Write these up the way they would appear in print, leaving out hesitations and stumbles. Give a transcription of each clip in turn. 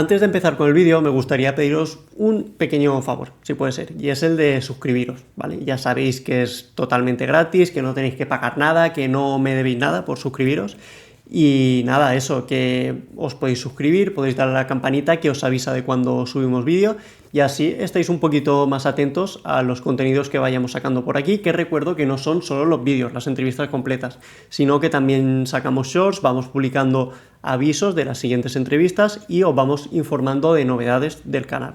Antes de empezar con el vídeo, me gustaría pediros un pequeño favor, si puede ser, y es el de suscribiros, ¿vale? Ya sabéis que es totalmente gratis, que no tenéis que pagar nada, que no me debéis nada por suscribiros. Y nada, eso, que os podéis suscribir, podéis darle a la campanita que os avisa de cuando subimos vídeo y así estáis un poquito más atentos a los contenidos que vayamos sacando por aquí, que recuerdo que no son solo los vídeos, las entrevistas completas, sino que también sacamos shorts, vamos publicando avisos de las siguientes entrevistas y os vamos informando de novedades del canal.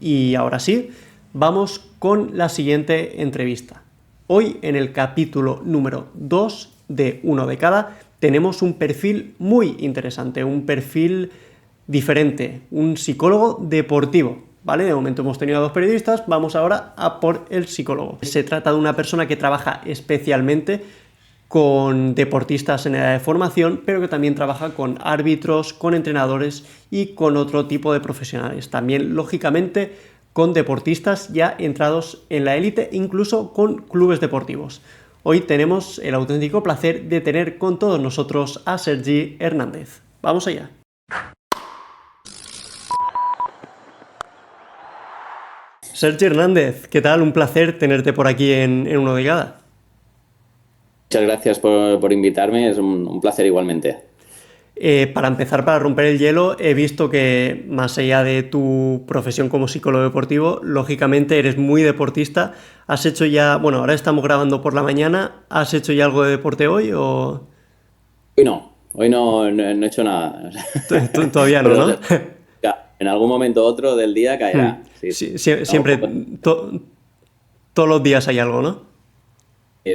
Y ahora sí, vamos con la siguiente entrevista. Hoy en el capítulo número 2 de Uno de Cada tenemos un perfil muy interesante, un perfil diferente, un psicólogo deportivo, ¿vale? De momento hemos tenido a dos periodistas, vamos ahora a por el psicólogo. Se trata de una persona que trabaja especialmente con deportistas en edad de formación, pero que también trabaja con árbitros, con entrenadores y con otro tipo de profesionales. También, lógicamente, con deportistas ya entrados en la élite, incluso con clubes deportivos. Hoy tenemos el auténtico placer de tener con todos nosotros a Sergi Hernández. ¡Vamos allá! Sergi Hernández, ¿qué tal? Un placer tenerte por aquí en Uno de Cada. Muchas gracias por invitarme, es un placer igualmente. Para empezar, para romper el hielo, he visto que más allá de tu profesión como psicólogo deportivo, lógicamente eres muy deportista. ¿Has hecho ya, bueno, ahora estamos grabando por la mañana, ¿has hecho ya algo de deporte hoy o Hoy no he hecho nada. todavía no, Pero no? en algún momento u otro del día caerá. Sí, sí. Sí, No, siempre, todos los días hay algo, ¿no?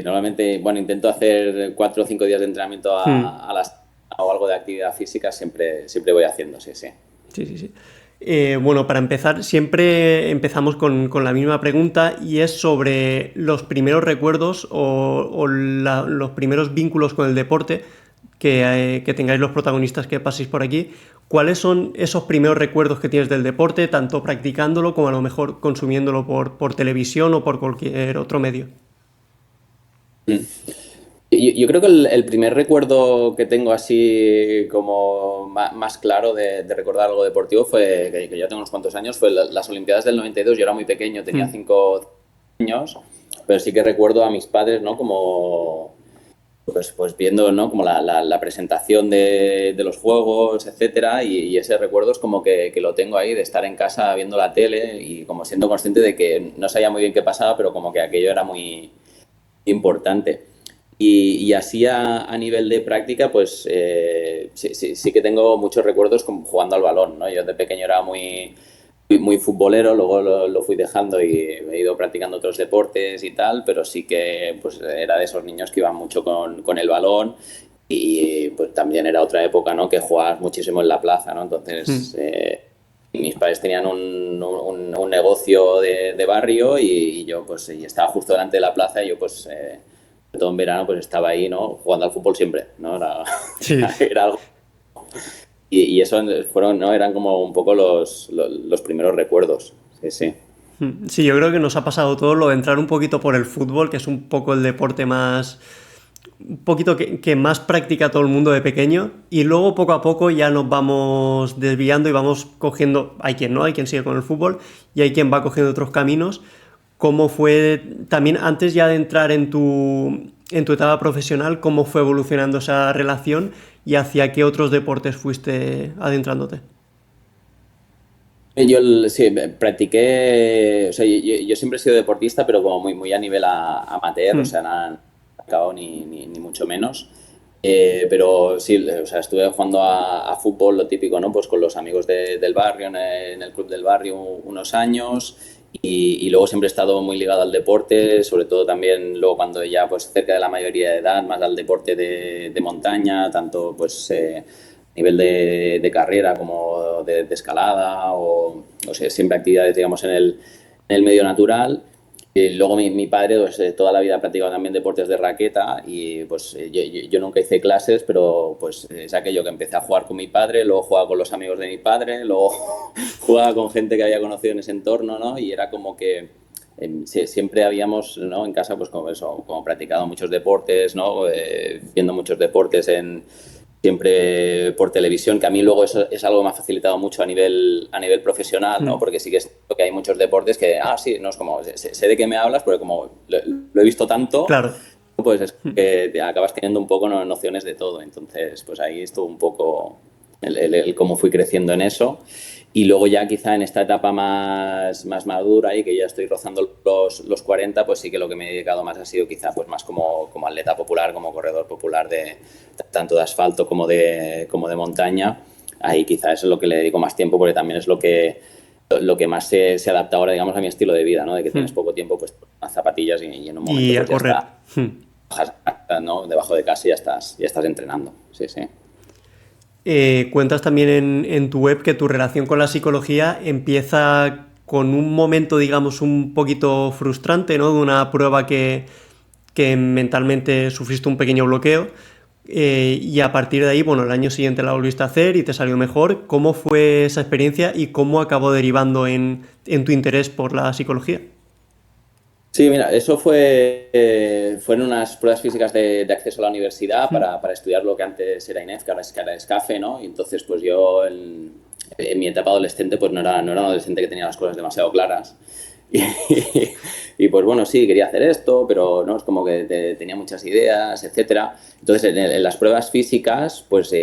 normalmente, bueno, intento hacer 4 o 5 días de entrenamiento o algo de actividad física, siempre voy haciendo, sí, sí. Sí, sí, sí. Bueno, para empezar, siempre empezamos con la misma pregunta y es sobre los primeros recuerdos o los primeros vínculos con el deporte que tengáis los protagonistas que paséis por aquí. ¿Cuáles son esos primeros recuerdos que tienes del deporte, tanto practicándolo como a lo mejor consumiéndolo por televisión o por cualquier otro medio? Yo creo que el primer recuerdo que tengo así como más claro de recordar algo deportivo fue, que ya tengo unos cuantos años, fue las Olimpiadas del 92. Yo era muy pequeño, tenía Mm. 5 años, pero sí que recuerdo a mis padres, ¿no? Como pues viendo, ¿no? Como la presentación de los juegos, etcétera, y ese recuerdo es como que lo tengo ahí, de estar en casa viendo la tele y como siendo consciente de que no sabía muy bien qué pasaba, pero como que aquello era muy importante. Y así a nivel de práctica, pues sí que tengo muchos recuerdos como jugando al balón, ¿no? Yo de pequeño era muy futbolero, luego lo fui dejando y he ido practicando otros deportes y tal, pero sí que pues era de esos niños que iban mucho con el balón y pues también era otra época, ¿no? Que jugabas muchísimo en la plaza, ¿no? Entonces, Mm. mis padres tenían un negocio de barrio y yo pues y estaba justo delante de la plaza y yo pues todo en verano pues estaba ahí, ¿no? Jugando al fútbol siempre, ¿no? Era, Sí. era algo. Y eso fueron, ¿no? Eran como un poco los primeros recuerdos. Sí, sí. Sí, yo creo que nos ha pasado todo lo de entrar un poquito por el fútbol, que es un poco el deporte más, un poquito que más practica todo el mundo de pequeño y luego poco a poco ya nos vamos desviando y vamos cogiendo, hay quien no, hay quien sigue con el fútbol y hay quien va cogiendo otros caminos. ¿Cómo fue también antes ya de entrar en tu etapa profesional, cómo fue evolucionando esa relación y hacia qué otros deportes fuiste adentrándote? Sí, practiqué, o sea, yo siempre he sido deportista, pero como muy a nivel amateur, o Hmm. sea, nada acabado ni mucho menos. Pero sí, o sea, estuve jugando a fútbol, lo típico, ¿no? Pues con los amigos del barrio, en el club del barrio unos años y luego siempre he estado muy ligado al deporte, sobre todo también luego cuando ya pues cerca de la mayoría de edad, más al deporte de montaña, tanto pues nivel de carrera como de escalada o sea, siempre actividades, digamos, en el medio natural. Y luego mi padre pues, toda la vida ha practicado también deportes de raqueta y pues yo nunca hice clases, pero pues es aquello que empecé a jugar con mi padre, luego jugaba con los amigos de mi padre, luego jugaba con gente que había conocido en ese entorno, ¿no? Y era como que siempre habíamos, ¿no? En casa, pues como eso, como practicado muchos deportes, ¿no? Viendo muchos deportes siempre por televisión, que a mí luego eso es algo que me ha facilitado mucho a nivel profesional, ¿no? Porque sí que es cierto que hay muchos deportes que, sí, no es como, sé de qué me hablas, porque como lo he visto tanto, Claro. pues es que te acabas teniendo un poco nociones de todo. Entonces, pues ahí estuvo un poco el cómo fui creciendo en eso. Y luego ya quizá en esta etapa más madura y que ya estoy rozando los 40, pues sí que lo que me he dedicado más ha sido quizá pues más como atleta popular, como corredor popular de tanto de asfalto como de montaña. Ahí quizá eso es lo que le dedico más tiempo, porque también es lo que más se adapta ahora, digamos, a mi estilo de vida, ¿no? De que tienes poco tiempo, pues unas zapatillas y en un momento Y a pues ya correr. está. Bajas, ¿no? Debajo de casa y ya estás entrenando. Sí, sí. Cuentas también en tu web que tu relación con la psicología empieza con un momento, digamos, un poquito frustrante, ¿no? De una prueba que mentalmente sufriste un pequeño bloqueo. Y a partir de ahí, bueno, el año siguiente la volviste a hacer y te salió mejor. ¿Cómo fue esa experiencia y cómo acabó derivando en tu interés por la psicología? Sí, mira, eso fueron unas pruebas físicas de acceso a la universidad para estudiar lo que antes era INEF, que ahora es CAFE, ¿no? Y entonces, pues yo en mi etapa adolescente, pues no era un adolescente que tenía las cosas demasiado claras. Y, y, pues bueno, sí, quería hacer esto, pero no es como que tenía muchas ideas, etcétera. Entonces, en las pruebas físicas, pues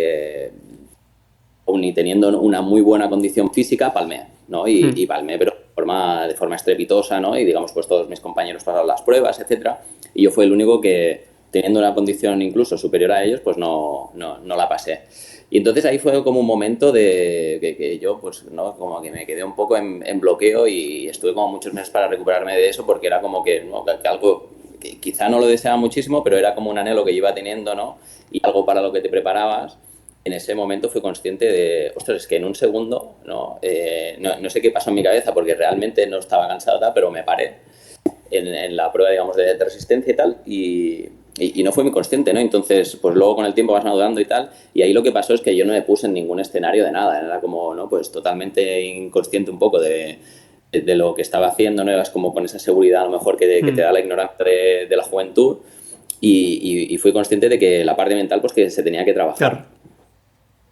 aun y teniendo una muy buena condición física, palmé, ¿no? Y palmé, pero de forma estrepitosa, ¿no? Y digamos, pues todos mis compañeros pasaron las pruebas, etcétera. Y yo fui el único que, teniendo una condición incluso superior a ellos, pues no la pasé. Y entonces ahí fue como un momento de que yo, pues, ¿no? Como que me quedé un poco en bloqueo y estuve como muchos meses para recuperarme de eso, porque era como que, ¿no? que algo que quizá no lo deseaba muchísimo, pero era como un anhelo que yo iba teniendo, ¿no? Y algo para lo que te preparabas. En ese momento fui consciente de, ostras, es que en un segundo, no sé qué pasó en mi cabeza, porque realmente no estaba cansado, pero me paré en la prueba, digamos, de resistencia y tal, y no fui muy consciente, ¿no? Entonces, pues luego con el tiempo vas madurando y tal, y ahí lo que pasó es que yo no me puse en ningún escenario de nada, era como, ¿no? Pues totalmente inconsciente un poco de lo que estaba haciendo, ¿no? Eras como con esa seguridad a lo mejor que te da la ignorancia de la juventud, y fui consciente de que la parte mental, pues que se tenía que trabajar. Claro.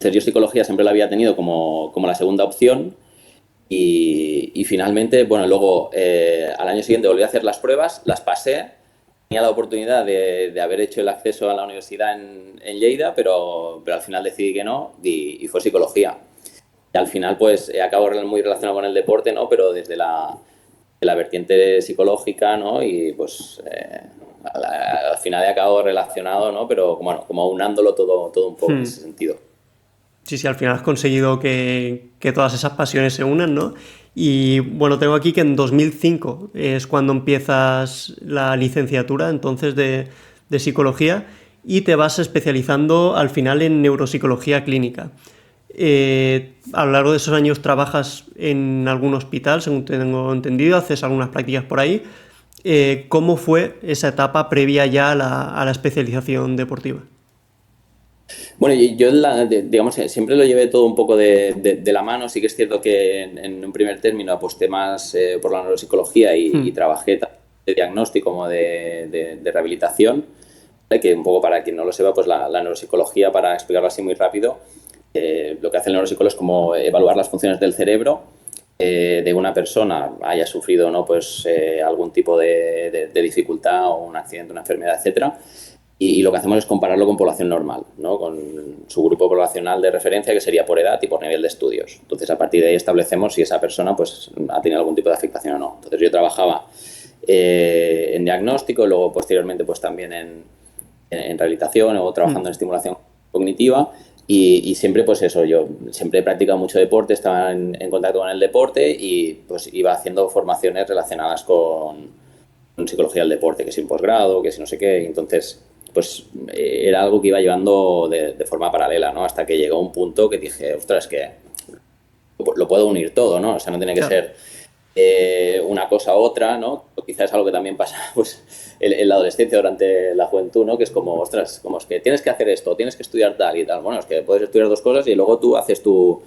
Entonces, yo psicología siempre la había tenido como la segunda opción y finalmente, bueno, luego al año siguiente volví a hacer las pruebas, las pasé, tenía la oportunidad de haber hecho el acceso a la universidad en Lleida, pero al final decidí que no y fue psicología. Y al final, pues, acabo muy relacionado con el deporte, ¿no? Pero desde la vertiente psicológica, ¿no? Y pues al final he acabado relacionado, ¿no? Pero bueno, como aunándolo todo un poco en ese sentido. Sí, sí, al final has conseguido que todas esas pasiones se unan, ¿no? Y bueno, tengo aquí que en 2005 es cuando empiezas la licenciatura, entonces, de psicología y te vas especializando al final en neuropsicología clínica. A lo largo de esos años trabajas en algún hospital, según tengo entendido, haces algunas prácticas por ahí. ¿Cómo fue esa etapa previa ya a la especialización deportiva? Bueno, yo digamos, siempre lo llevé todo un poco de la mano. Sí que es cierto que en un primer término aposté más por la neuropsicología y trabajé tanto de diagnóstico como de rehabilitación, ¿vale? Que un poco para quien no lo sepa, pues la neuropsicología, para explicarlo así muy rápido, lo que hace el neuropsicólogo es como evaluar las funciones del cerebro de una persona, haya sufrido, ¿no? Pues algún tipo de dificultad o un accidente, una enfermedad, etcétera. Y lo que hacemos es compararlo con población normal, ¿no? Con su grupo poblacional de referencia, que sería por edad y por nivel de estudios. Entonces, a partir de ahí establecemos si esa persona, pues, ha tenido algún tipo de afectación o no. Entonces, yo trabajaba en diagnóstico, luego posteriormente pues también en rehabilitación o trabajando en estimulación cognitiva y siempre pues eso, yo siempre he practicado mucho deporte, estaba en contacto con el deporte y pues iba haciendo formaciones relacionadas con psicología del deporte, que si un posgrado, que si no sé qué, entonces pues era algo que iba llevando de forma paralela, ¿no? Hasta que llegó un punto que dije, ostras, es que lo puedo unir todo, ¿no? O sea, no tiene que Claro. ser una cosa u otra, ¿no? Quizás es algo que también pasa pues, en la adolescencia, durante la juventud, ¿no? Que es como, ostras, como es que tienes que hacer esto, tienes que estudiar tal y tal. Bueno, es que puedes estudiar dos cosas y luego tú haces tu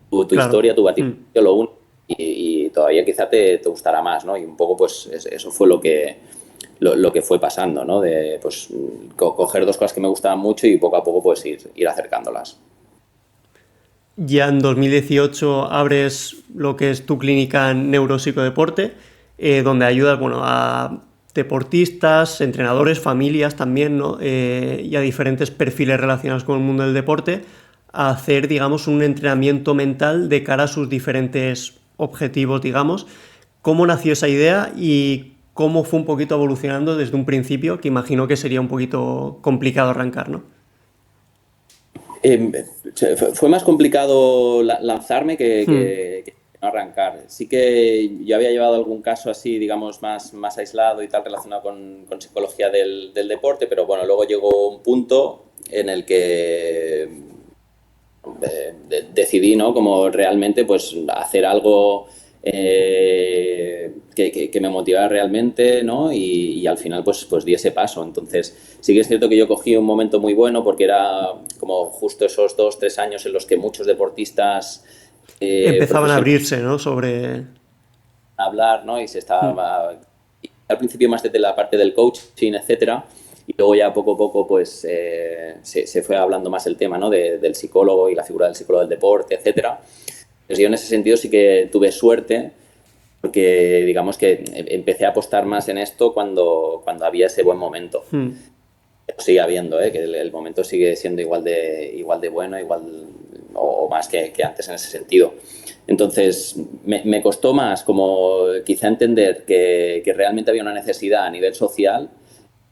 Claro. historia, tu batido, lo unes y todavía quizá te gustará más, ¿no? Y un poco pues eso fue lo que lo que fue pasando, ¿no? De pues coger dos cosas que me gustaban mucho y poco a poco pues ir acercándolas. Ya en 2018 abres lo que es tu clínica en neuropsicodeporte, donde ayudas, bueno, a deportistas, entrenadores, familias también, ¿no? Y a diferentes perfiles relacionados con el mundo del deporte, a hacer, digamos, un entrenamiento mental de cara a sus diferentes objetivos, digamos. ¿Cómo nació esa idea y cómo fue un poquito evolucionando desde un principio, que imagino que sería un poquito complicado arrancar, ¿no? Fue más complicado lanzarme que no arrancar. Sí que yo había llevado algún caso así, digamos, más aislado y tal, relacionado con psicología del deporte, pero bueno, luego llegó un punto en el que decidí, ¿no? Como realmente, pues, hacer algo que me motivara realmente, ¿no? Y al final, pues di ese paso. Entonces, sí que es cierto que yo cogí un momento muy bueno porque era como justo esos 2, 3 años en los que muchos deportistas Empezaban a profesionales abrirse, ¿no? Sobre... hablar, ¿no? Y se estaba al principio más desde la parte del coaching, etcétera, y luego ya poco a poco pues se fue hablando más el tema, ¿no? Del psicólogo y la figura del psicólogo del deporte, etcétera. Pues yo en ese sentido sí que tuve suerte porque digamos que empecé a apostar más en esto cuando había ese buen momento. Sigue habiendo, que el momento sigue siendo igual de bueno, igual o más que antes en ese sentido. Entonces, me costó más como quizá entender que realmente había una necesidad a nivel social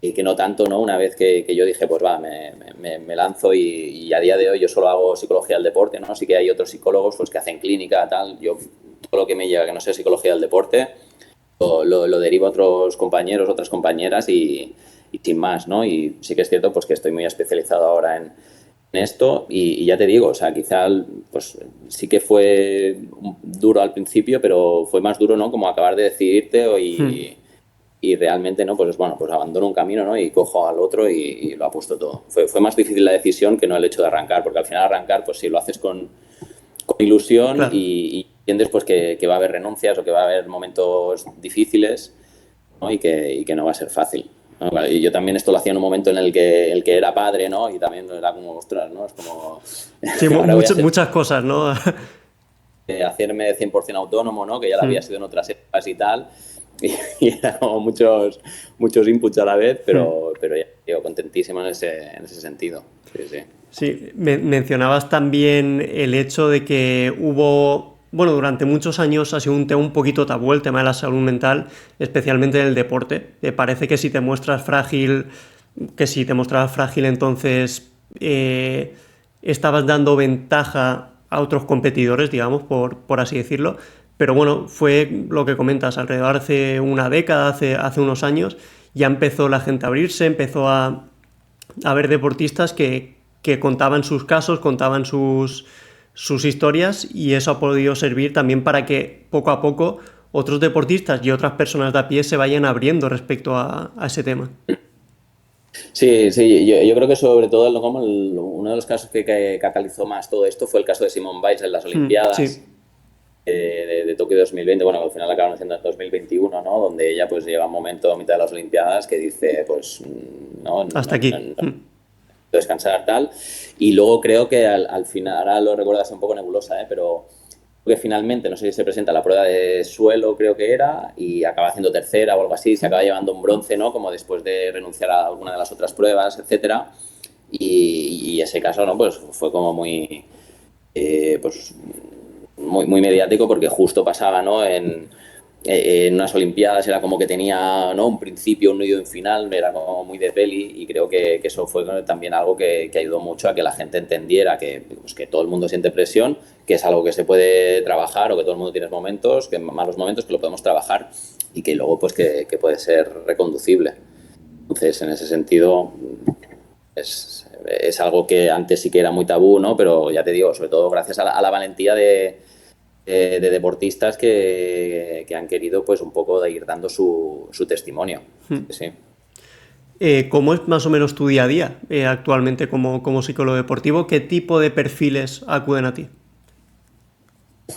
y que no tanto, ¿no? Una vez que yo dije, pues va, me lanzo y a día de hoy yo solo hago psicología del deporte, ¿no? Sí que hay otros psicólogos pues, que hacen clínica, tal. Yo todo lo que me llega que no sea psicología del deporte lo derivo a otros compañeros, otras compañeras y sin más, ¿no? Y sí que es cierto pues que estoy muy especializado ahora en esto y ya te digo, o sea, quizá pues sí que fue duro al principio, pero fue más duro, ¿no? Como acabar de decidirte y realmente, ¿no? Pues bueno, pues abandono un camino, ¿no? Y cojo al otro y lo apuesto todo. Fue más difícil la decisión que no el hecho de arrancar, porque al final arrancar, pues si lo haces con ilusión Claro. y entiendes pues que va a haber renuncias o que va a haber momentos difíciles, ¿no? Y que no va a ser fácil, ¿no? Vale, y yo también esto lo hacía en un momento en el que era padre, ¿no? Y también era como, ostras, ¿no? Es como, Sí, ahora voy a muchas cosas, ¿no? hacerme 100% autónomo, ¿no? Que ya lo había Mm, sido en otras épocas y tal. Y era como muchos inputs a la vez, mm. pero ya digo, contentísimo en ese sentido. Sí, sí. Sí, mencionabas también el hecho de que hubo, bueno, durante muchos años ha sido un tema un poquito tabú el tema de la salud mental, especialmente en el deporte. Parece que si te muestras frágil, que si te mostrabas frágil entonces estabas dando ventaja a otros competidores, digamos, por así decirlo. Pero bueno, fue lo que comentas, alrededor de hace una década, hace unos años, ya empezó la gente a abrirse, empezó a ver deportistas que contaban sus casos, contaban sus historias y eso ha podido servir también para que poco a poco otros deportistas y otras personas de a pie se vayan abriendo respecto a ese tema. Sí, sí, yo creo que sobre todo como uno de los casos que catalizó más todo esto fue el caso de Simone Biles en las Olimpiadas Sí, de Tokio 2020, bueno, al final acabaron siendo en 2021, ¿no? Donde ella pues llega un momento a mitad de las Olimpiadas que dice, pues, no, hasta aquí. descansar tal. Y luego creo que al final, ahora lo recuerdas un poco nebulosa, pero que finalmente, no sé si se presenta la prueba de suelo, creo que era, y acaba haciendo tercera o algo así, se acaba llevando un bronce, ¿no? Como después de renunciar a alguna de las otras pruebas, etcétera. Y ese caso, ¿no? Pues fue como pues muy mediático porque justo pasaba, ¿no? En unas Olimpiadas era como que tenía, ¿no? Un principio, un nudo y un final, era como muy de peli y creo que eso fue también algo que ayudó mucho a que la gente entendiera pues, que todo el mundo siente presión, que es algo que se puede trabajar o que todo el mundo tiene momentos, que malos momentos, que lo podemos trabajar y que luego pues que puede ser reconducible. Entonces, en ese sentido, es algo que antes sí que era muy tabú, ¿no? Pero ya te digo, sobre todo gracias a la valentía de deportistas que han querido pues un poco de ir dando su testimonio. Sí, sí. ¿Cómo es más o menos tu día a día actualmente como psicólogo deportivo? ¿Qué tipo de perfiles acuden a ti?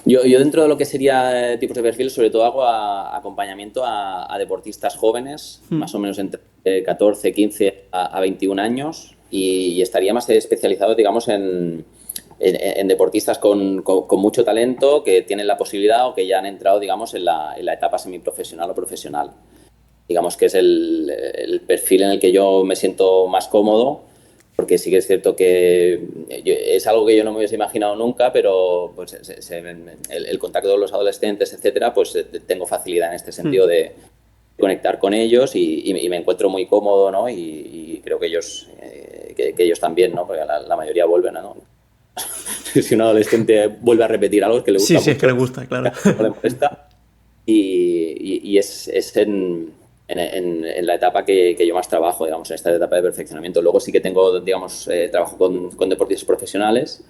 Yo dentro de lo que sería tipos de perfil, sobre todo hago acompañamiento a deportistas jóvenes, más o menos entre 14, 15 a 21 años, y estaría más especializado, digamos, en deportistas con mucho talento que tienen la posibilidad o que ya han entrado, digamos, en la etapa semiprofesional o profesional. Digamos que es el perfil en el que yo me siento más cómodo, porque sí que es cierto que es algo que yo no me hubiese imaginado nunca, pero pues, el contacto con los adolescentes, etcétera, pues tengo facilidad en este sentido de conectar con ellos y me encuentro muy cómodo, ¿no? Y creo que ellos, que ellos también, ¿no? Porque la mayoría vuelven, ¿no? Si un adolescente vuelve a repetir algo es que le Sí, gusta sí, es que le mucho, gusta, claro. no le molesta. Y es en la etapa que yo más trabajo, digamos, en esta etapa de perfeccionamiento. Luego sí que tengo, digamos, trabajo con deportistas profesionales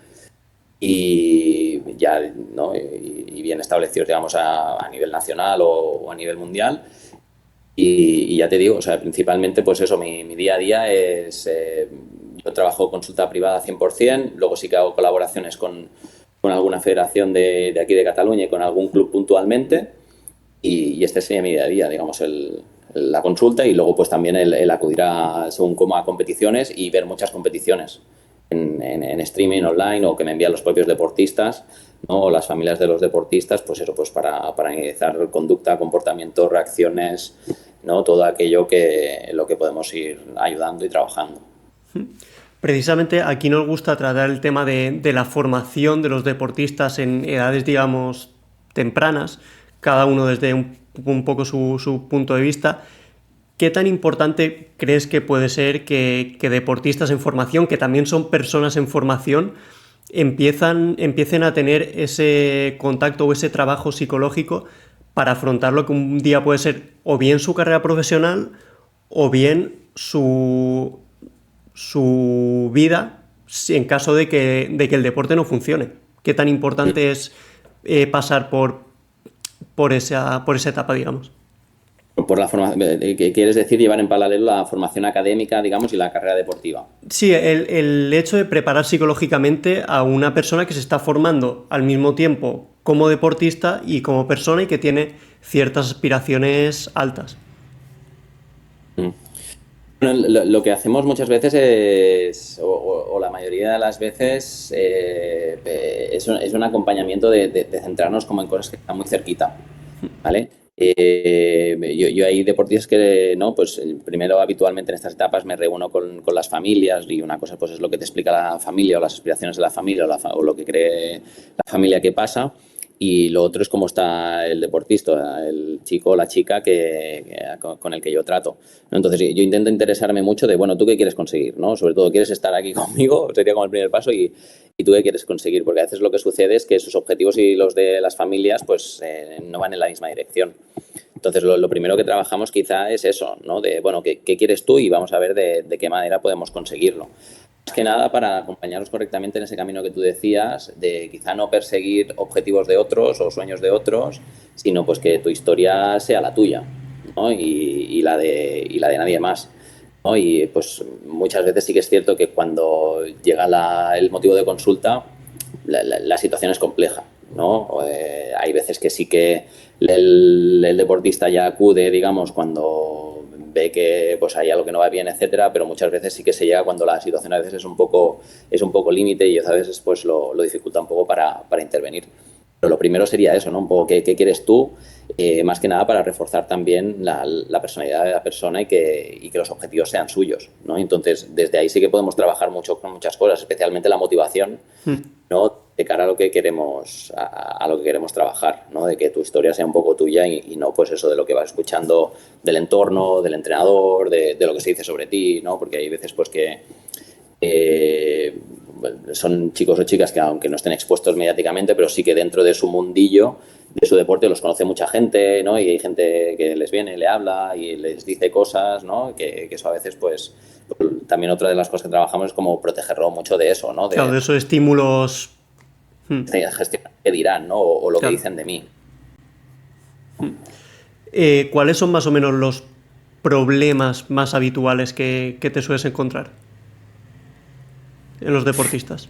y ya, ¿no? Y bien establecidos, digamos, a nivel nacional o a nivel mundial. Y ya te digo, o sea, principalmente, pues eso, mi día a día es, yo trabajo consulta privada 100%, luego sí que hago colaboraciones con alguna federación de aquí de Cataluña y con algún club puntualmente, y este sería mi día a día, digamos, la consulta y luego pues también el acudir a, según como a competiciones y ver muchas competiciones en streaming online o que me envían los propios deportistas, ¿no? O las familias de los deportistas, pues eso, pues para analizar conducta, comportamiento, reacciones, ¿no? Todo aquello que lo que podemos ir ayudando y trabajando. Precisamente aquí nos gusta tratar el tema de la formación de los deportistas en edades, digamos, tempranas, cada uno desde un poco su punto de vista. ¿Qué tan importante crees que puede ser que deportistas en formación, que también son personas en formación, empiecen a tener ese contacto o ese trabajo psicológico para afrontar lo que un día puede ser o bien su carrera profesional o bien su vida en caso de que el deporte no funcione? ¿Qué tan importante es pasar por esa etapa, digamos? Por la ¿qué quieres decir llevar en paralelo la formación académica, digamos, y la carrera deportiva? Sí, el hecho de preparar psicológicamente a una persona que se está formando al mismo tiempo como deportista y como persona y que tiene ciertas aspiraciones altas. Mm. Bueno, lo que hacemos muchas veces es, o la mayoría de las veces, es un acompañamiento de centrarnos como en cosas que están muy cerquita, ¿vale? Yo hay deportistas que, ¿no? Pues primero habitualmente en estas etapas me reúno con las familias y una cosa pues es lo que te explica la familia o las aspiraciones de la familia o lo que cree la familia que pasa. Y lo otro es cómo está el deportista, el chico o la chica con el que yo trato, ¿no? Entonces yo intento interesarme mucho de, bueno, ¿tú qué quieres conseguir? ¿No? Sobre todo, ¿quieres estar aquí conmigo? Sería como el primer paso. ¿Y tú qué quieres conseguir? Porque a veces lo que sucede es que sus objetivos y los de las familias pues no van en la misma dirección. Entonces lo primero que trabajamos quizá es eso, ¿no? De, bueno, ¿qué quieres tú? Y vamos a ver de qué manera podemos conseguirlo. Más que nada para acompañarnos correctamente en ese camino que tú decías, de quizá no perseguir objetivos de otros o sueños de otros, sino pues que tu historia sea la tuya, ¿no? Y la de nadie más, ¿no? Y pues muchas veces sí que es cierto que cuando llega el motivo de consulta, la situación es compleja, ¿no? Hay veces que sí que el deportista ya acude, digamos, cuando ve que pues hay algo que no va bien, etcétera, pero muchas veces sí que se llega cuando la situación a veces es un poco límite y a veces pues lo dificulta un poco para intervenir. Pero lo primero sería eso, ¿no? Un poco qué quieres tú, más que nada para reforzar también la personalidad de la persona y que los objetivos sean suyos, ¿no? Entonces, desde ahí sí que podemos trabajar mucho con muchas cosas, especialmente la motivación, ¿no? De cara a lo que queremos, a lo que queremos trabajar, ¿no? De que tu historia sea un poco tuya y no pues eso de lo que vas escuchando del entorno, del entrenador, de lo que se dice sobre ti, ¿no? Porque hay veces pues que son chicos o chicas que aunque no estén expuestos mediáticamente, pero sí que dentro de su mundillo, de su deporte, los conoce mucha gente, ¿no? Y hay gente que les viene, le habla y les dice cosas, ¿no? Que eso a veces, pues, también otra de las cosas que trabajamos es como protegerlo mucho de eso, ¿no? Claro, De de esos estímulos. gestionar qué dirán, ¿no? O lo que Claro. dicen de mí. ¿Cuáles son más o menos los problemas más habituales que te sueles encontrar en los deportistas?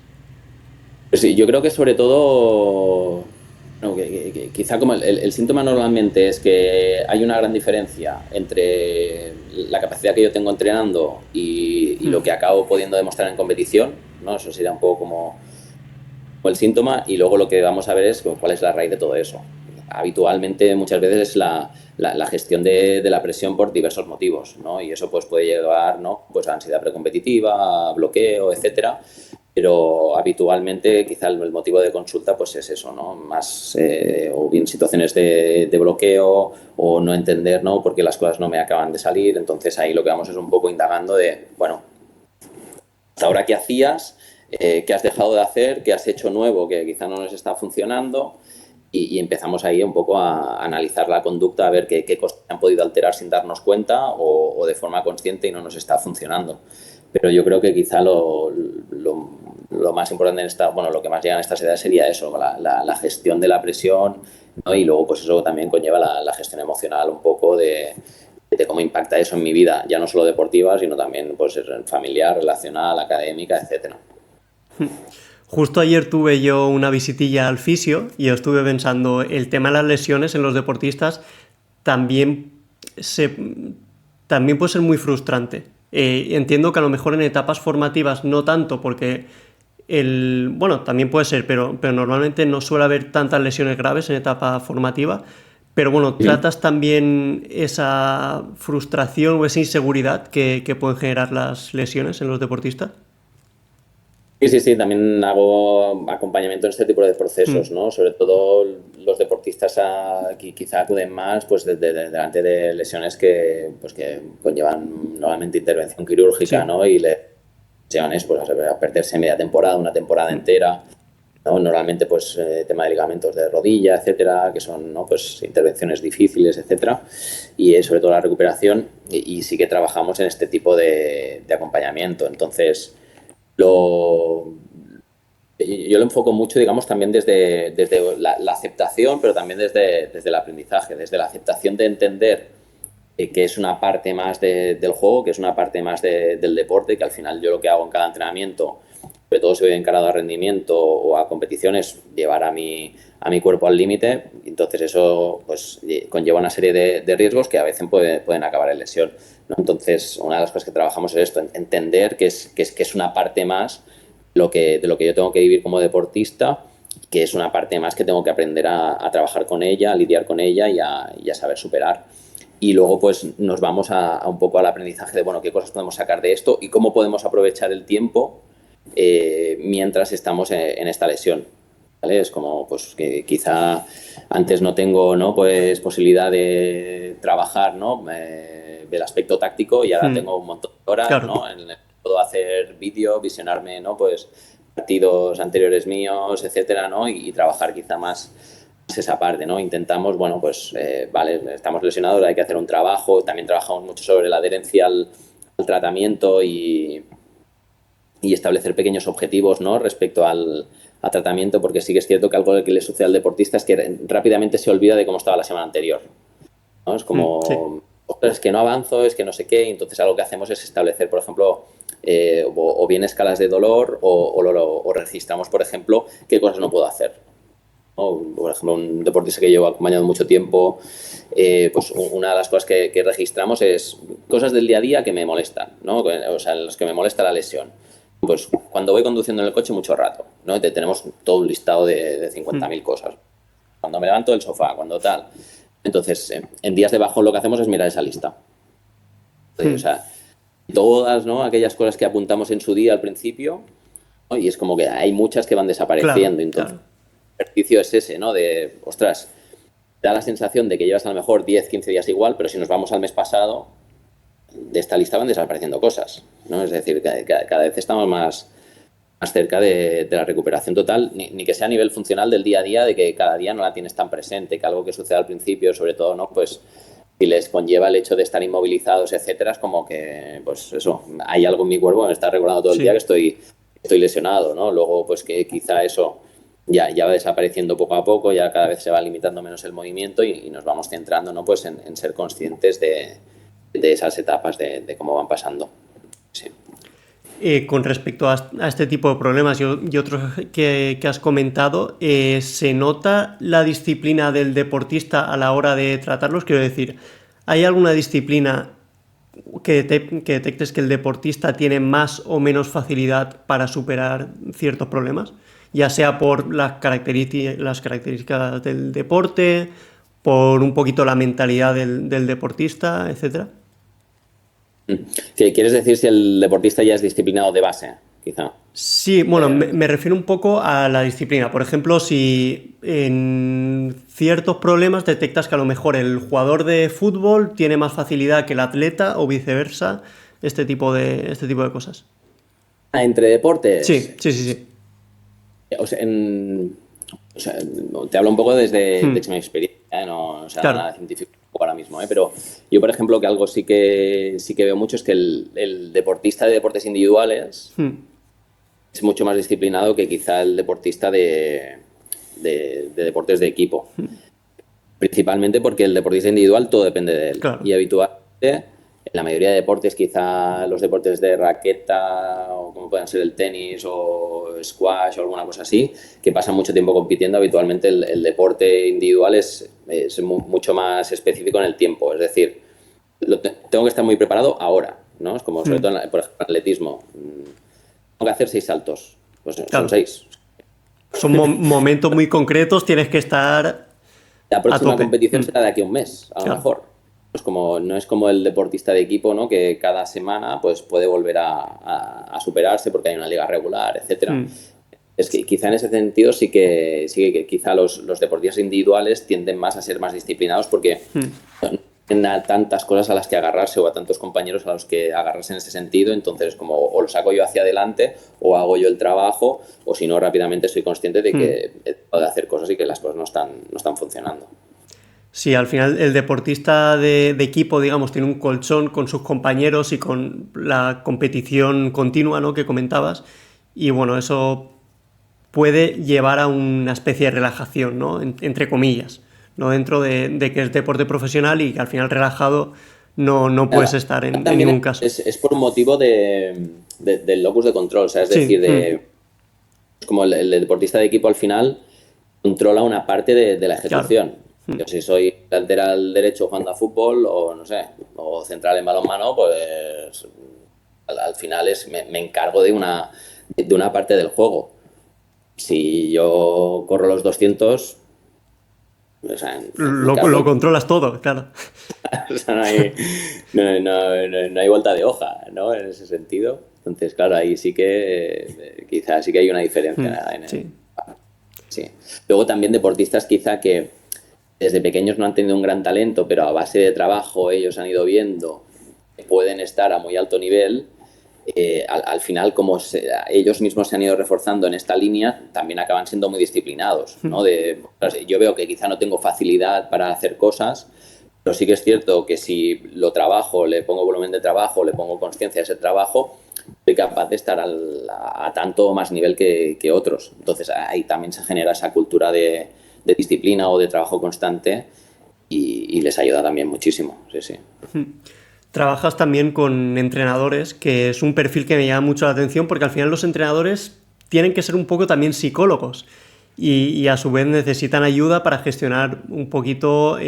Pues sí, yo creo que sobre todo. No, quizá como el síntoma normalmente es que hay una gran diferencia entre la capacidad que yo tengo entrenando y lo que acabo pudiendo demostrar en competición, ¿no? Eso sería un poco como el síntoma, y luego lo que vamos a ver es cuál es la raíz de todo eso. Habitualmente muchas veces es la gestión de la presión por diversos motivos, ¿no? Y eso pues puede llevar, ¿no? Pues a ansiedad precompetitiva, a bloqueo, etcétera. Pero habitualmente quizá el motivo de consulta pues es eso, ¿no? Más o bien situaciones de bloqueo o no entender, ¿no? Por qué las cosas no me acaban de salir. Entonces ahí lo que vamos es un poco indagando de, bueno, hasta ahora qué hacías, qué has dejado de hacer, qué has hecho nuevo que quizá no nos está funcionando, y empezamos ahí un poco a analizar la conducta, a ver qué cosas han podido alterar sin darnos cuenta o de forma consciente y no nos está funcionando. Pero yo creo que quizá lo más importante en esta, bueno, lo que más llega en estas edades sería eso, la gestión de la presión, ¿no? Y luego pues eso también conlleva la gestión emocional un poco de cómo impacta eso en mi vida, ya no solo deportiva, sino también pues familiar, relacional, académica, etcétera. Justo ayer tuve yo una visitilla al fisio y yo estuve pensando, el tema de las lesiones en los deportistas también, se, también puede ser muy frustrante. Entiendo que a lo mejor en etapas formativas no tanto, porque bueno, también puede ser, pero normalmente no suele haber tantas lesiones graves en etapa formativa. Pero bueno, ¿tratas también esa frustración o esa inseguridad que pueden generar las lesiones en los deportistas? Sí, sí, sí, también hago acompañamiento en este tipo de procesos, Mm, ¿no? Sobre todo los deportistas que quizá acuden más pues delante de lesiones pues que conllevan normalmente intervención quirúrgica, sí. ¿no? Y le llevan eso, pues a perderse media temporada, una temporada entera, ¿no? Normalmente pues tema de ligamentos de rodilla, etcétera, que son, ¿no? Pues intervenciones difíciles, etcétera, y sobre todo la recuperación, y sí que trabajamos en este tipo de acompañamiento. Entonces lo, yo lo enfoco mucho, digamos, también desde la aceptación, pero también desde el aprendizaje, desde la aceptación de entender que es una parte más del juego, que es una parte más del deporte, que al final yo lo que hago en cada entrenamiento, sobre todo si voy encarado a rendimiento o a competiciones, llevar a mi cuerpo al límite. Entonces eso pues conlleva una serie de riesgos que a veces pueden acabar en lesión, ¿no? Entonces una de las cosas que trabajamos es esto, entender que es una parte más de lo que yo tengo que vivir como deportista, que es una parte más que tengo que aprender a trabajar con ella, a lidiar con ella y a saber superar. Y luego pues nos vamos a un poco al aprendizaje de, bueno, qué cosas podemos sacar de esto y cómo podemos aprovechar el tiempo mientras estamos en esta lesión. ¿Vale? Es como pues que quizá antes no tengo, ¿no? Pues posibilidad de trabajar, ¿no? El aspecto táctico, y ahora Mm, tengo un montón de horas, claro. ¿no? En el que puedo hacer vídeo, visionarme, ¿no? Pues partidos anteriores míos, etcétera, ¿no? Y trabajar quizá más esa parte, ¿no? Intentamos, bueno, pues vale, estamos lesionados, hay que hacer un trabajo. También trabajamos mucho sobre la adherencia al tratamiento y establecer pequeños objetivos, ¿no? Respecto al tratamiento, porque sí que es cierto que algo que le sucede al deportista es que rápidamente se olvida de cómo estaba la semana anterior, ¿no? Es Sí. como, es que no avanzo, es que no sé qué, y entonces algo que hacemos es establecer, por ejemplo, o bien escalas de dolor o registramos, por ejemplo, qué cosas no puedo hacer, ¿no? Por ejemplo, un deportista que llevo acompañado mucho tiempo, pues una de las cosas que registramos es cosas del día a día que me molestan, ¿no? O sea, en los que me molesta la lesión. Pues cuando voy conduciendo en el coche mucho rato, ¿no? Tenemos todo un listado de Mm, 50.000 cosas. Cuando me levanto del sofá, cuando tal. Entonces, en días de bajón lo que hacemos es mirar esa lista. O mm, sea, todas, ¿no? Aquellas cosas que apuntamos en su día al principio, ¿no? Y es como que hay muchas que van claro, desapareciendo. Entonces, claro. el ejercicio es ese, ¿no? De, ostras, da la sensación de que llevas a lo mejor 10 15 días igual, pero si nos vamos al mes pasado, de esta lista van desapareciendo cosas, ¿no? Es decir, cada vez estamos más cerca de la recuperación total, ni que sea a nivel funcional del día a día, de que cada día no la tienes tan presente, que algo que sucede al principio, sobre todo, ¿no? Pues si les conlleva el hecho de estar inmovilizados, etcétera, es como que, pues eso, hay algo en mi cuerpo que me está recordando todo el día que Sí. estoy lesionado, ¿no? Luego, pues que quizá eso ya va desapareciendo poco a poco, ya cada vez se va limitando menos el movimiento y nos vamos centrando, ¿no? Pues en ser conscientes de esas etapas de cómo van pasando. Sí. Con respecto a este tipo de problemas y otros que has comentado, ¿se nota la disciplina del deportista a la hora de tratarlos? Quiero decir, ¿hay alguna disciplina que detectes que el deportista tiene más o menos facilidad para superar ciertos problemas? Ya sea por las características del deporte, por un poquito la mentalidad del deportista, etcétera. ¿Quieres decir si el deportista ya es disciplinado de base, quizá? Sí, bueno, me refiero un poco a la disciplina. Por ejemplo, si en ciertos problemas detectas que a lo mejor el jugador de fútbol tiene más facilidad que el atleta o viceversa, este tipo de cosas. Entre deportes, Sí, sí, sí, sí. o sea, o sea, te hablo un poco desde Hmm, mi experiencia, ¿eh? No, o sea, claro. nada científico ahora mismo, ¿eh? Pero yo, por ejemplo, que algo sí que veo mucho es que el deportista de deportes individuales Hmm, es mucho más disciplinado que quizá el deportista de deportes de equipo. Principalmente porque el deportista individual todo depende de él. claro. Y habitualmente, en la mayoría de deportes, quizá los deportes de raqueta, o como puedan ser el tenis o squash o alguna cosa así, que pasan mucho tiempo compitiendo, habitualmente el deporte individual es mucho más específico en el tiempo. Es decir, tengo que estar muy preparado ahora, ¿no? Es como sobre Hmm, todo, por ejemplo, en atletismo. Tengo que hacer 6 saltos. Pues son claro. 6. Son momentos muy concretos, tienes que estar La a próxima tope. competición Hmm, será de aquí a un mes, a lo claro. mejor. No es como el deportista de equipo, ¿no? Que cada semana pues, puede volver a superarse porque hay una liga regular, etcétera. Hmm, Es que quizá en ese sentido sí que quizá los deportistas individuales tienden más a ser más disciplinados porque hmm. no tienen a tantas cosas a las que agarrarse o a tantos compañeros a los que agarrarse en ese sentido, entonces como o lo saco yo hacia adelante o hago yo el trabajo o si no rápidamente soy consciente de Hmm. que puedo hacer cosas y que las cosas no están funcionando. Sí, al final el deportista de equipo, digamos, tiene un colchón con sus compañeros y con la competición continua, ¿no? Que comentabas. Y bueno, eso puede llevar a una especie de relajación, ¿no? Entre comillas, ¿no? Dentro de que es deporte profesional y que al final relajado no puedes Claro, estar en también ningún caso. es por un motivo del locus de control, o sea, es Sí, decir, es como el deportista de equipo al final controla una parte de la claro. ejecución. Yo si soy lateral derecho jugando a fútbol o no sé, o central en balonmano, pues al final me encargo de una parte del juego. Si yo corro los 200, o sea, en mi caso. Lo controlas todo, claro. O sea, no hay vuelta de hoja, ¿no? En ese sentido. Entonces, claro, ahí sí que quizás sí que hay una diferencia Sí. sí. Luego también deportistas quizá que desde pequeños no han tenido un gran talento, pero a base de trabajo ellos han ido viendo que pueden estar a muy alto nivel. Al final, como ellos mismos se han ido reforzando en esta línea, también acaban siendo muy disciplinados, ¿no? Yo veo que quizá no tengo facilidad para hacer cosas, pero sí que es cierto que si lo trabajo, le pongo volumen de trabajo, le pongo conciencia a ese trabajo, soy capaz de estar a tanto o más nivel que otros. Entonces ahí también se genera esa cultura de disciplina o de trabajo constante y les ayuda también muchísimo. Sí, sí. Trabajas también con entrenadores, que es un perfil que me llama mucho la atención porque al final los entrenadores tienen que ser un poco también psicólogos y a su vez necesitan ayuda para gestionar un poquito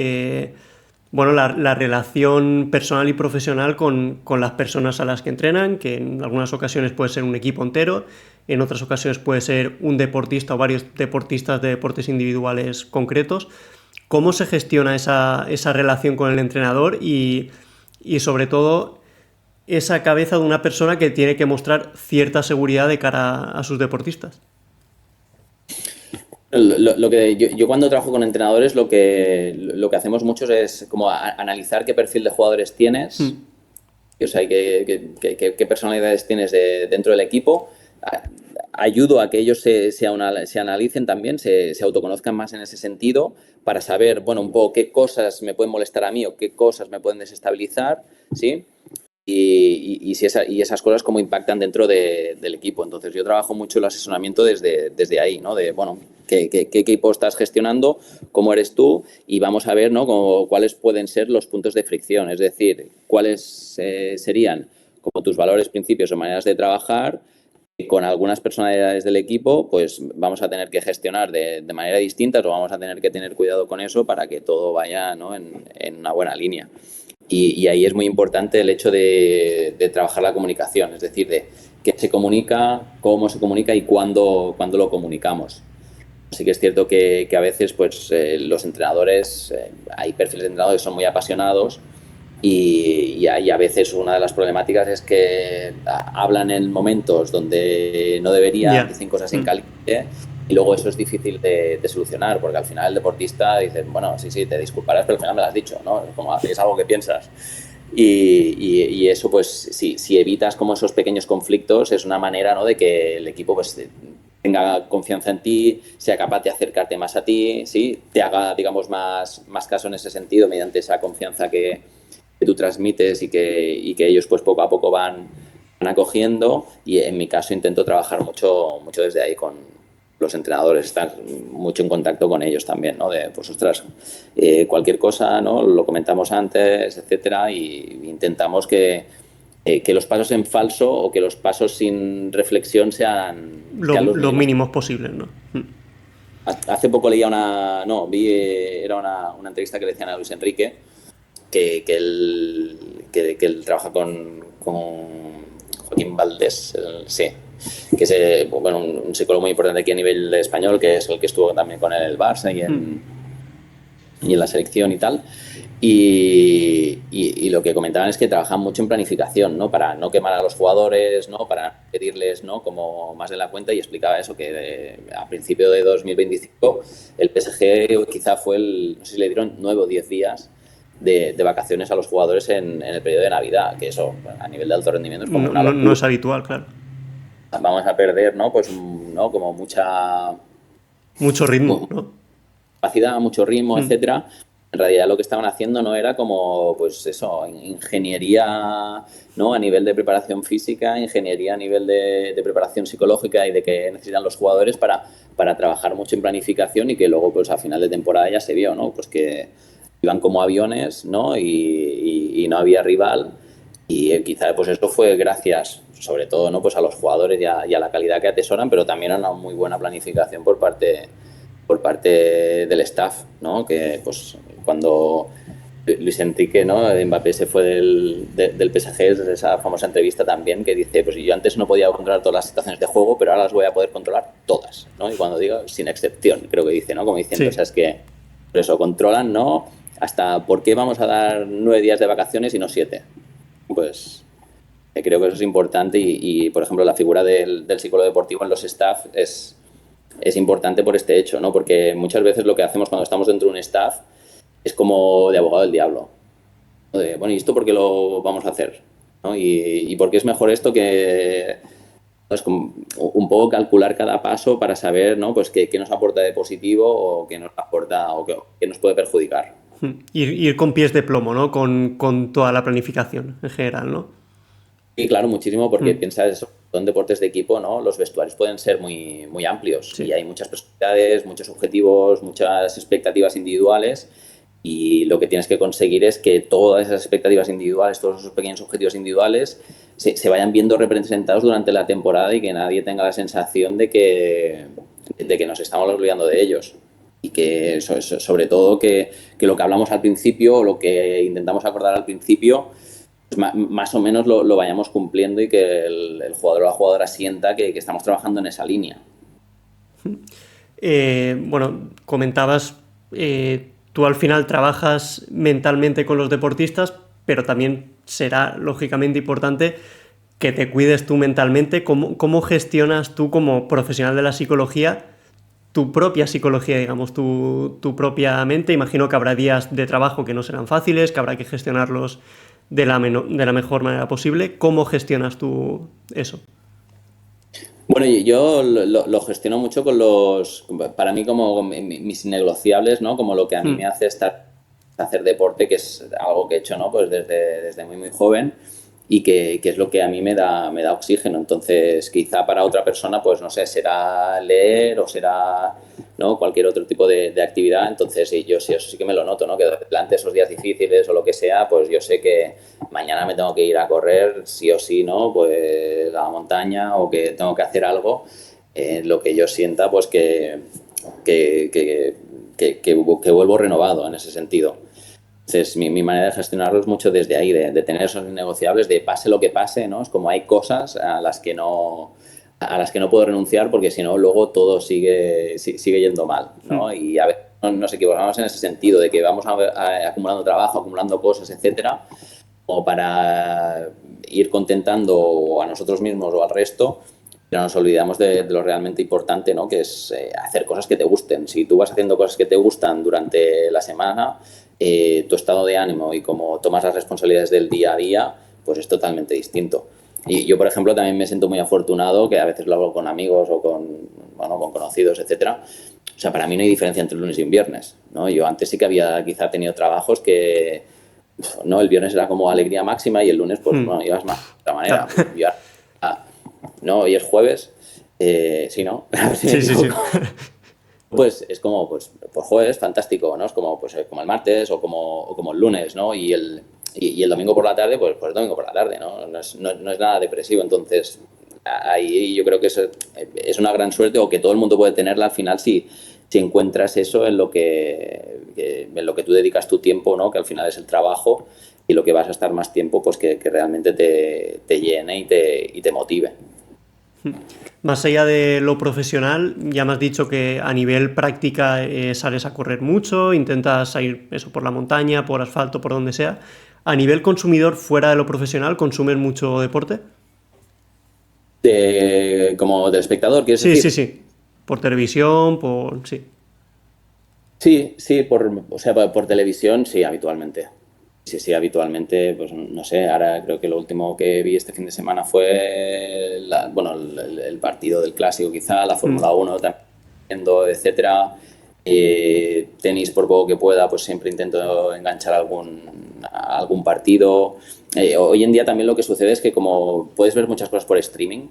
bueno, la relación personal y profesional con las personas a las que entrenan, que en algunas ocasiones puede ser un equipo entero, en otras ocasiones puede ser un deportista o varios deportistas de deportes individuales concretos. ¿Cómo se gestiona esa relación con el entrenador y sobre todo esa cabeza de una persona que tiene que mostrar cierta seguridad de cara a sus deportistas? Lo que yo cuando trabajo con entrenadores lo que hacemos muchos es como analizar qué perfil de jugadores tienes, Hmm, o sea, qué personalidades tienes dentro del equipo. Ayudo a que ellos se analicen también, se autoconozcan más en ese sentido para saber, bueno, un poco qué cosas me pueden molestar a mí o qué cosas me pueden desestabilizar, ¿sí? Y esas cosas cómo impactan dentro del equipo. Entonces yo trabajo mucho el asesoramiento desde ahí, ¿no? De, bueno, qué equipo estás gestionando, cómo eres tú y vamos a ver, ¿no? Cuáles pueden ser los puntos de fricción, es decir, cuáles serían como tus valores, principios o maneras de trabajar, con algunas personalidades del equipo, pues vamos a tener que gestionar de manera distinta o vamos a tener que tener cuidado con eso para que todo vaya, ¿no?, en una buena línea. Y ahí es muy importante el hecho de trabajar la comunicación, es decir, de qué se comunica, cómo se comunica y cuándo lo comunicamos. Sí que es cierto que a veces pues, los entrenadores, hay perfiles de entrenadores que son muy apasionados y a veces una de las problemáticas es que hablan en momentos donde no deberían, dicen cosas incaliente y luego eso es difícil de solucionar porque al final el deportista dice, bueno, sí, te disculparás, pero al final me lo has dicho, ¿no? Como es algo que piensas. Y eso, pues, si evitas como esos pequeños conflictos, es una manera, ¿no?, de que el equipo pues, tenga confianza en ti, sea capaz de acercarte más a ti, ¿sí?, te haga, digamos, más caso en ese sentido mediante esa confianza que tú transmites y que ellos pues poco a poco van acogiendo. Y en mi caso intento trabajar mucho desde ahí con los entrenadores, estar mucho en contacto con ellos también, ¿no? De, pues, ostras, cualquier cosa, ¿no?, lo comentamos antes, etcétera, y intentamos que los pasos en falso o que los pasos sin reflexión sean los mínimos posibles, ¿no? Hace poco leía era una entrevista que le decían a Luis Enrique, que él trabaja con Joaquín Valdés, sí, que es bueno, un psicólogo muy importante aquí a nivel español, que es el que estuvo también con el Barça y en la selección y tal. Y lo que comentaban es que trabajan mucho en planificación, ¿no?, para no quemar a los jugadores, ¿no?, para pedirles, ¿no?, como más de la cuenta, y explicaba eso, que a principio de 2025 el PSG quizá fue no sé si le dieron 9 o 10 días de vacaciones a los jugadores en el periodo de Navidad, que eso a nivel de alto rendimiento es como una locura. No es habitual, claro. Vamos a perder, ¿no?, pues, ¿no?, como mucho ritmo, ¿no?, capacidad, mucho ritmo, etcétera. En realidad lo que estaban haciendo no era como, pues eso, ingeniería, ¿no?, a nivel de preparación física, ingeniería a nivel de preparación psicológica y de que necesitan los jugadores para trabajar mucho en planificación y que luego pues a final de temporada ya se vio, ¿no?, pues que iban como aviones, ¿no?, y no había rival, y quizá pues esto fue gracias sobre todo, ¿no?, pues a los jugadores y a la calidad que atesoran, pero también a una muy buena planificación por parte del staff, ¿no?, que pues cuando Luis Enrique, ¿no?, de Mbappé se fue del PSG, es esa famosa entrevista también que dice, pues yo antes no podía controlar todas las situaciones de juego, pero ahora las voy a poder controlar todas, ¿no?, y cuando digo sin excepción, creo que dice, ¿no?, como diciendo, sí. O sea, es que por eso controlan, ¿no?, hasta por qué vamos a dar 9 días de vacaciones y no 7. Pues creo que eso es importante y por ejemplo, la figura del psicólogo deportivo en los staff es importante por este hecho, ¿no?, porque muchas veces lo que hacemos cuando estamos dentro de un staff es como de abogado del diablo. Bueno, ¿y esto por qué lo vamos a hacer?, ¿no? ¿Y por qué es mejor esto que...? Es como un poco calcular cada paso para saber, ¿no?, pues qué nos aporta de positivo o qué nos aporta o qué nos puede perjudicar. Ir con pies de plomo, ¿no?, con toda la planificación en general, ¿no? Sí, claro, muchísimo, porque piensas, son deportes de equipo, ¿no?, los vestuarios pueden ser muy, muy amplios, sí. Y hay muchas personalidades, muchos objetivos, muchas expectativas individuales, y lo que tienes que conseguir es que todas esas expectativas individuales, todos esos pequeños objetivos individuales se vayan viendo representados durante la temporada y que nadie tenga la sensación de que nos estamos olvidando de ellos. Y que sobre todo que lo que hablamos al principio o lo que intentamos acordar al principio, pues más o menos lo vayamos cumpliendo y que el jugador o la jugadora sienta que estamos trabajando en esa línea. Bueno, comentabas, tú al final trabajas mentalmente con los deportistas, pero también será lógicamente importante que te cuides tú mentalmente. ¿Cómo gestionas tú como profesional de la psicología tu propia psicología, digamos, tu propia mente? Imagino que habrá días de trabajo que no serán fáciles, que habrá que gestionarlos de la mejor manera posible. ¿Cómo gestionas tú eso? Bueno, yo lo gestiono mucho para mí como mis innegociables, ¿no?, como lo que a mí me hace hacer deporte, que es algo que he hecho, ¿no?, pues desde muy, muy joven. y que es lo que a mí me da oxígeno. Entonces, quizá para otra persona, pues no sé, será leer o será, ¿no?, cualquier otro tipo de actividad. Entonces, sí, yo sí, eso sí que me lo noto, ¿no?, que durante esos días difíciles o lo que sea, pues yo sé que mañana me tengo que ir a correr, sí o sí, ¿no?, pues a la montaña, o que tengo que hacer algo, lo que yo sienta, pues que, que, que vuelvo renovado en ese sentido. Entonces, mi manera de gestionarlo es mucho desde ahí, de tener esos negociables, de pase lo que pase, ¿no? Es como hay cosas a las que no puedo renunciar, porque si no, luego todo sigue yendo mal, ¿no? Y a veces nos equivocamos en ese sentido, de que vamos acumulando trabajo, acumulando cosas, etcétera, como para ir contentando a nosotros mismos o al resto, pero nos olvidamos de lo realmente importante, ¿no?, que es hacer cosas que te gusten. Si tú vas haciendo cosas que te gustan durante la semana, tu estado de ánimo y cómo tomas las responsabilidades del día a día, pues es totalmente distinto. Y yo, por ejemplo, también me siento muy afortunado, que a veces lo hago con amigos o con conocidos, etcétera. O sea, para mí no hay diferencia entre un lunes y un viernes, ¿no? Yo antes sí que había quizá tenido trabajos que, no, el viernes era como alegría máxima y el lunes, pues, bueno, ibas más de otra manera. Claro. Yo, no, hoy es jueves, sí, ¿no? A ver si me Sí, sí, sí. equivoco. Pues es como, pues, por jueves, fantástico, ¿no? Es como, pues, como el martes o como el lunes, ¿no? Y el domingo por la tarde, pues domingo por la tarde, ¿no? No es nada depresivo. Entonces, ahí yo creo que es una gran suerte, o que todo el mundo puede tenerla al final, si encuentras eso en lo que tú dedicas tu tiempo, ¿no? Que al final es el trabajo, y lo que vas a estar más tiempo, pues que realmente te llene y te motive. Más allá de lo profesional, ya me has dicho que a nivel práctica sales a correr mucho, intentas ir eso por la montaña, por asfalto, por donde sea. A nivel consumidor, fuera de lo profesional, ¿consumes mucho deporte? Como del espectador, ¿quieres Sí, sí, decir? sí. Por televisión, por... Sí. Sí, sí, o sea, por televisión, sí, habitualmente. Sí, sí, habitualmente, pues no sé, ahora creo que lo último que vi este fin de semana fue bueno, el partido del Clásico, quizá, la Fórmula 1 también, viendo, etcétera. Tenis, por poco que pueda, pues siempre intento enganchar algún partido. Hoy en día también lo que sucede es que, como puedes ver muchas cosas por streaming,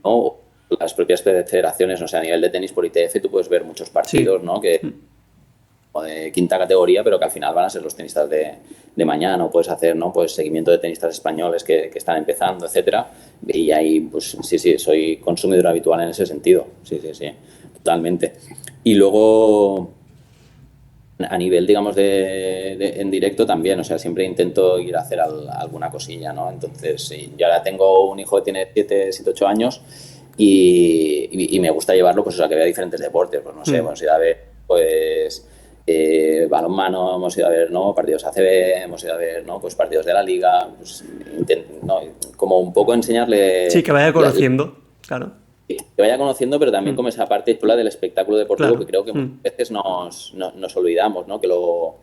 ¿no? Las propias federaciones, o sea, a nivel de tenis por ITF, tú puedes ver muchos partidos, Sí. ¿no?, o de quinta categoría, pero que al final van a ser los tenistas de mañana. O puedes hacer, ¿no?, pues seguimiento de tenistas españoles que están empezando, etcétera. Y ahí, pues sí, sí, soy consumidor habitual en ese sentido. Sí, sí, sí, totalmente. Y luego, a nivel, digamos, en directo también, o sea, siempre intento ir a hacer alguna cosilla, ¿no? Entonces, sí, yo ahora tengo un hijo que tiene 7, 8 años, y me gusta llevarlo, pues, a que vea diferentes deportes. Pues no sé, hemos ido a ver, pues, balonmano, hemos ido a ver, ¿no?, partidos ACB, hemos ido a ver, ¿no?, pues partidos de la liga, pues, ¿no?, como un poco Sí, enseñarle que vaya conociendo, claro. que vaya conociendo, pero también como esa parte chula del espectáculo deportivo, que Claro. creo que muchas veces nos olvidamos, ¿no? Que lo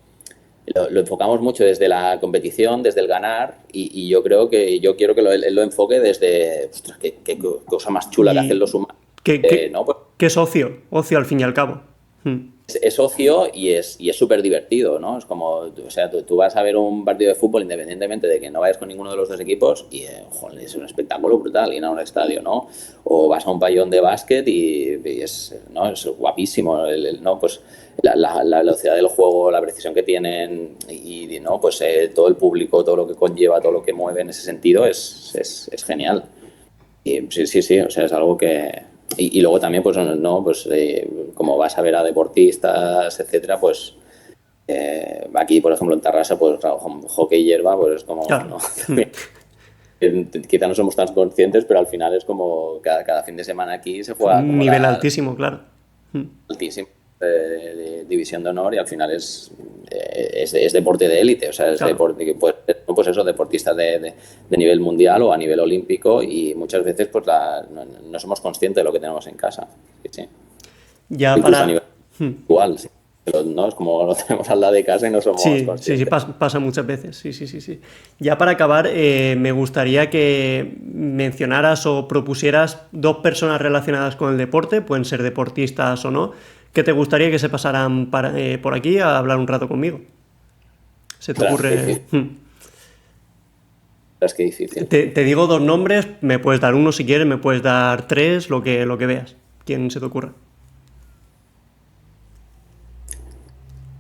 enfocamos mucho desde la competición, desde el ganar, y yo quiero que él lo enfoque desde, ostras, qué cosa más chula que hacen Y los humanos, que ¿no? Pues es ocio al fin y al cabo. es ocio, y es súper divertido, ¿no? Es como, o sea, tú vas a ver un partido de fútbol, independientemente de que no vayas con ninguno de los dos equipos, y joder, es un espectáculo brutal ir a un estadio, ¿no? O vas a un pabellón de básquet y ¿no?, es guapísimo, ¿no? Pues la velocidad del juego, la precisión que tienen, y ¿no?, pues todo el público, todo lo que conlleva, todo lo que mueve en ese sentido es genial. Y sí, sí, sí, o sea, es algo que... Y luego también, pues, no, pues, como vas a ver a deportistas, etcétera, pues, aquí, por ejemplo, en Tarrasa, pues, claro, hockey y hierba, pues es como, Claro. ¿no? Quizá no somos tan conscientes, pero al final es como cada fin de semana aquí se juega Un como nivel la altísimo, claro. altísima de división de honor, y al final es deporte de élite, o sea, es Claro. deporte que puede ser, pues eso, deportistas de nivel mundial o a nivel olímpico, y muchas veces, pues, no somos conscientes de lo que tenemos en casa. Sí, sí. Ya Incluso a nivel para... igual, sí. Pero no, es como lo tenemos al lado de casa y no somos Sí, sí, sí, conscientes. pasa muchas veces. Sí, sí, sí, sí. Ya para acabar, me gustaría que mencionaras o propusieras dos personas relacionadas con el deporte, pueden ser deportistas o no, que te gustaría que se pasaran por aquí a hablar un rato conmigo. ¿Se te Ostras, ocurre? Es que difícil. Te digo 2 nombres, me puedes dar uno si quieres, me puedes dar 3, lo que veas. ¿Quién se te ocurra?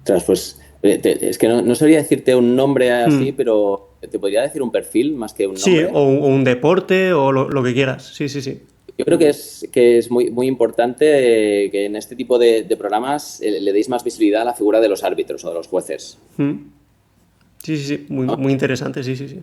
Ostras, pues es que no sabría decirte un nombre así, pero te podría decir un perfil más que un Sí, nombre. o un deporte o lo que quieras. Sí, sí, sí. Yo creo que es muy, muy importante que en este tipo de programas le deis más visibilidad a la figura de los árbitros o de los jueces. Sí, sí, sí. Muy, ¿No? muy interesante, sí, sí, sí.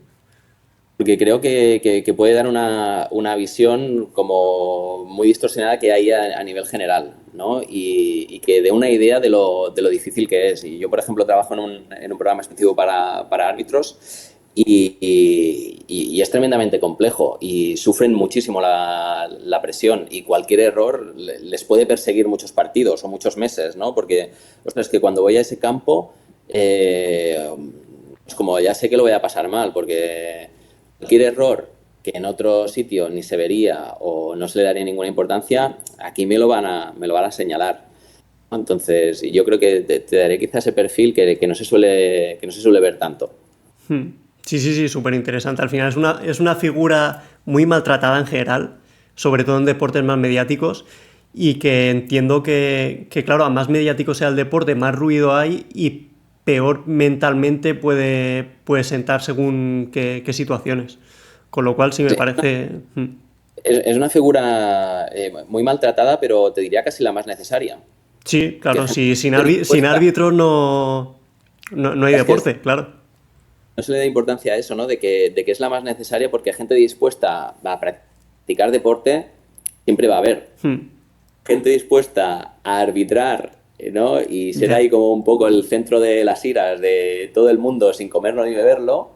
Porque creo que puede dar una visión como muy distorsionada que hay a nivel general, ¿no? Y que dé una idea de lo difícil que es. Y yo, por ejemplo, trabajo en un programa específico para árbitros y es tremendamente complejo y sufren muchísimo la presión y cualquier error les puede perseguir muchos partidos o muchos meses, ¿no? Porque, ostras, es que cuando voy a ese campo, pues como ya sé que lo voy a pasar mal, porque cualquier error que en otro sitio ni se vería o no se le daría ninguna importancia, aquí me lo van a señalar. Entonces, yo creo que te daré quizás ese perfil que no se suele ver tanto. Sí, sí, sí, súper interesante. Al final es una figura muy maltratada en general, sobre todo en deportes más mediáticos, y que entiendo que, claro, a más mediático sea el deporte, más ruido hay y peor mentalmente puede sentar según qué situaciones. Con lo cual sí me Sí, parece... es una figura muy maltratada, pero te diría casi la más necesaria. Sí, Que claro, gente si sin dispuesta, árbitros no hay es que deporte, claro. no se le da importancia a eso, ¿no? De que es la más necesaria porque gente dispuesta a practicar deporte siempre va a haber. Gente dispuesta a arbitrar, ¿no? Y ser Ya. ahí como un poco el centro de las iras de todo el mundo sin comerlo ni beberlo,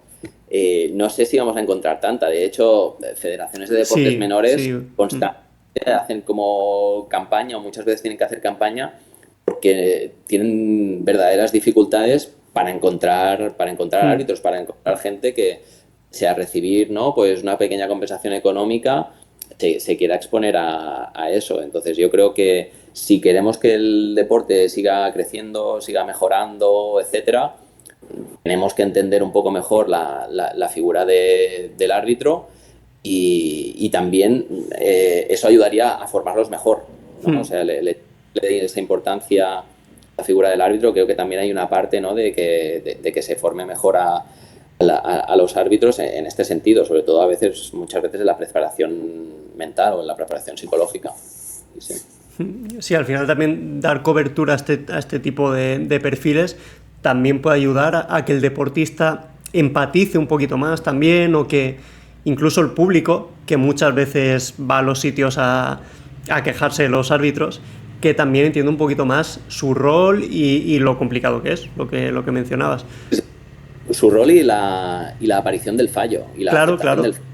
no sé si vamos a encontrar tanta. De hecho, federaciones de deportes Sí, sí. menores constantemente hacen como campaña, o muchas veces tienen que hacer campaña, porque tienen verdaderas dificultades para encontrar árbitros, para encontrar gente que sea recibir, ¿no? Pues una pequeña compensación económica se quiera exponer a eso. Entonces yo creo que si queremos que el deporte siga creciendo, siga mejorando, etcétera, tenemos que entender un poco mejor la figura del árbitro y también eso ayudaría a formarlos mejor, ¿no? O sea, le doy esa importancia a la figura del árbitro. Creo que también hay una parte, ¿no? de que se forme mejor a los árbitros en este sentido, sobre todo muchas veces en la preparación mental o en la preparación psicológica. Sí. Sí, al final también dar cobertura a este tipo de perfiles también puede ayudar a que el deportista empatice un poquito más también, o que incluso el público, que muchas veces va a los sitios a quejarse de los árbitros, que también entienda un poquito más su rol y lo complicado que es, lo que mencionabas. Su rol y la aparición del fallo y la Claro, aceptación claro. del fallo.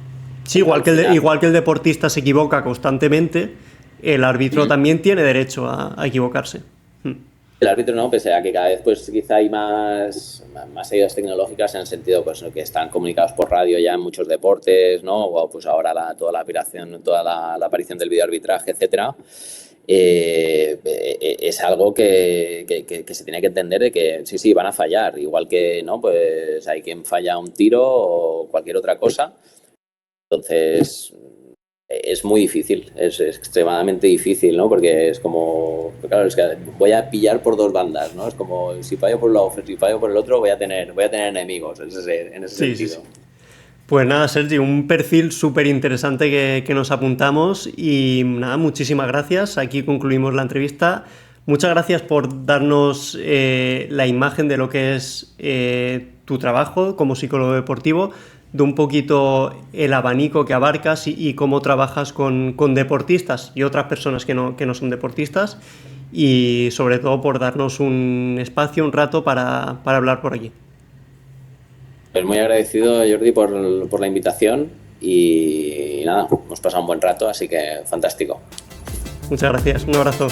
Sí, igual Al que final, igual que el deportista se equivoca constantemente, el árbitro mm, también tiene derecho a equivocarse. el árbitro no, pese a que cada vez pues quizá hay más ayudas tecnológicas en el sentido pues que están comunicados por radio ya en muchos deportes, ¿no? O pues ahora toda la aparición, toda la aparición del videoarbitraje, etcétera. Es algo que se tiene que entender de que sí, sí, van a fallar, igual que no, pues hay quien falla un tiro o cualquier otra cosa. Entonces, es muy difícil, es extremadamente difícil, ¿no? Porque es como, claro, es que voy a pillar por dos bandas, ¿no? Es como, si fallo por un lado, si fallo por el otro, voy a tener enemigos en ese Sí, sí, sí. sentido. Pues nada, Sergi, un perfil súper interesante que nos apuntamos y nada, muchísimas gracias. Aquí concluimos la entrevista. Muchas gracias por darnos la imagen de lo que es tu trabajo como psicólogo deportivo, de un poquito el abanico que abarcas y cómo trabajas con deportistas y otras personas que no son deportistas, y sobre todo por darnos un espacio, un rato para hablar por aquí. Pues muy agradecido, Jordi, por la invitación y nada, hemos pasado un buen rato, así que fantástico. Muchas gracias, un abrazo.